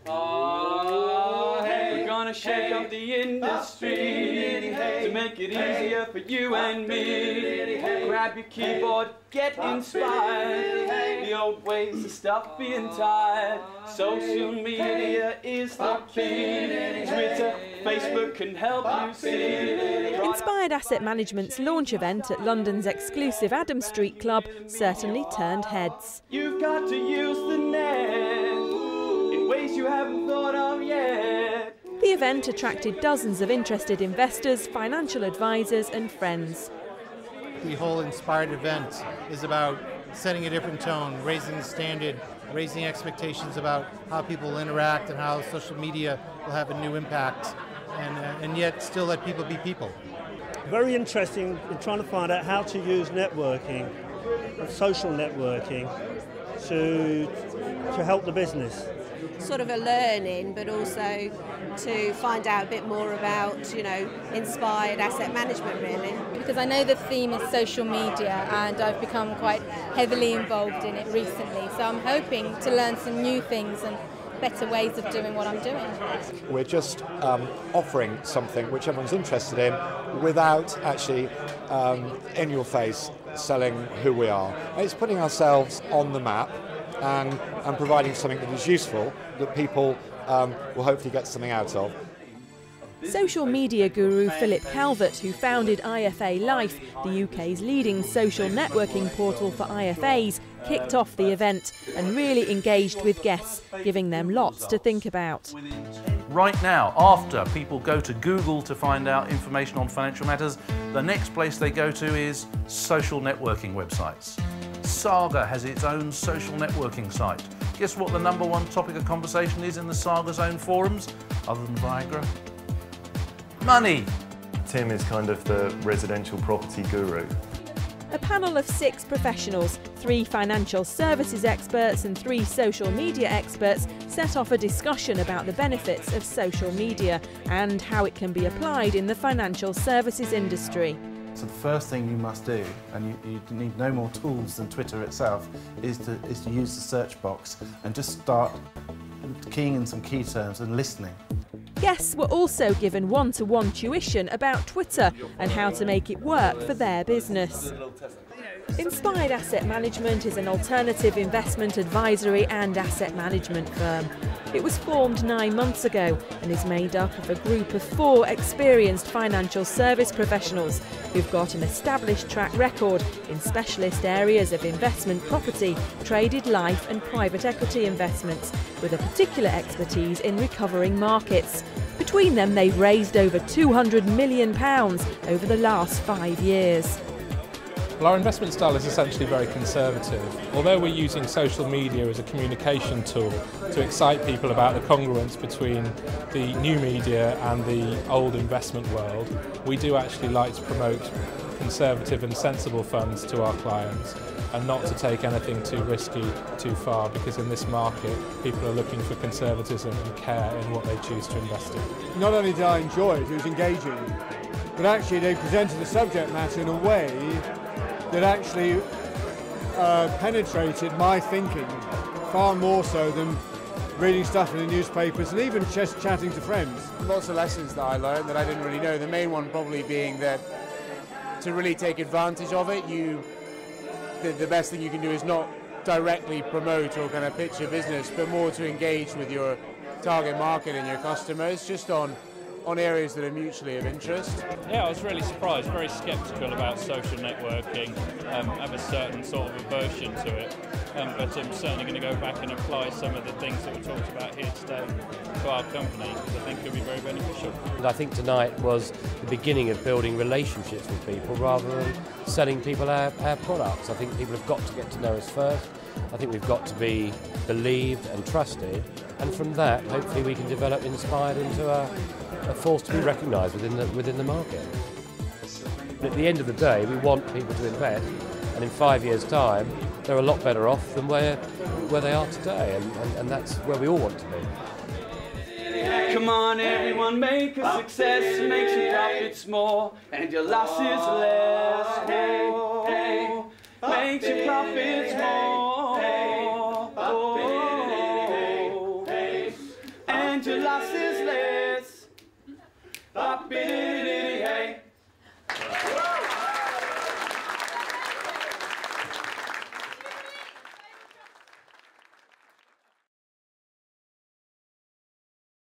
We're gonna shake up the industry to make it easier for you and me. Grab your keyboard, get inspired. The old ways of stuff being tired. Social media is the key. Twitter, Facebook can help you see. Inspired Asset Management's launch event at London's exclusive Adam Street Club certainly turned heads. You've got to use the net in ways you haven't thought of yet. The event attracted dozens of interested investors, financial advisors and friends. The whole Inspired event is about setting a different tone, raising the standard, raising expectations about how people interact and how social media will have a new impact, and yet still let people be people. Very interesting in trying to find out how to use networking, social networking, to help the business. Sort of a learning, but also to find out a bit more about, inspired asset management, really. Because I know the theme is social media and I've become quite heavily involved in it recently, so I'm hoping to learn some new things and better ways of doing what I'm doing. We're just offering something which everyone's interested in without actually in your face selling who we are. It's putting ourselves on the map and providing something that is useful, that people will hopefully get something out of. Social media guru Philip Calvert, who founded IFA Life, the UK's leading social networking portal for IFAs, kicked off the event and really engaged with guests, giving them lots to think about. Right now, after people go to Google to find out information on financial matters, the next place they go to is social networking websites. Saga has its own social networking site. Guess what the #1 topic of conversation is in the Saga's own forums, other than Viagra? Money! Tim is kind of the residential property guru. A panel of 6 professionals, 3 financial services experts and 3 social media experts set off a discussion about the benefits of social media and how it can be applied in the financial services industry. So the first thing you must do, and you need no more tools than Twitter itself, is to use the search box and just start keying in some key terms and listening. Guests were also given one-to-one tuition about Twitter and how to make it work for their business. Inspired Asset Management is an alternative investment advisory and asset management firm. It was formed 9 months ago and is made up of a group of 4 experienced financial service professionals who've got an established track record in specialist areas of investment property, traded life and private equity investments, with a particular expertise in recovering markets. Between them, they've raised over £200 million over the last 5 years. Well, our investment style is essentially very conservative. Although we're using social media as a communication tool to excite people about the congruence between the new media and the old investment world, we do actually like to promote conservative and sensible funds to our clients and not to take anything too risky too far, because in this market people are looking for conservatism and care in what they choose to invest in. Not only did I enjoy it, it was engaging, but actually they presented the subject matter in a way that actually penetrated my thinking far more so than reading stuff in the newspapers and even just chatting to friends. Lots of lessons that I learned that I didn't really know. The main one probably being that to really take advantage of it, the best thing you can do is not directly promote or kind of pitch your business, but more to engage with your target market and your customers just on areas that are mutually of interest. Yeah, I was really surprised, very sceptical about social networking, have a certain sort of aversion to it, but I'm certainly going to go back and apply some of the things that were talked about here today to our company, because I think it will be very beneficial. And I think tonight was the beginning of building relationships with people rather than selling people our products. I think people have got to get to know us first. I think we've got to be believed and trusted, and from that hopefully we can develop Inspired into a force to be recognised within the market. But at the end of the day, we want people to invest, and in 5 years' time they're a lot better off than where they are today, and that's where we all want to be. Come on everyone, make a success, makes your profits more and your losses less. Oh, makes your profits more. and your loss is less.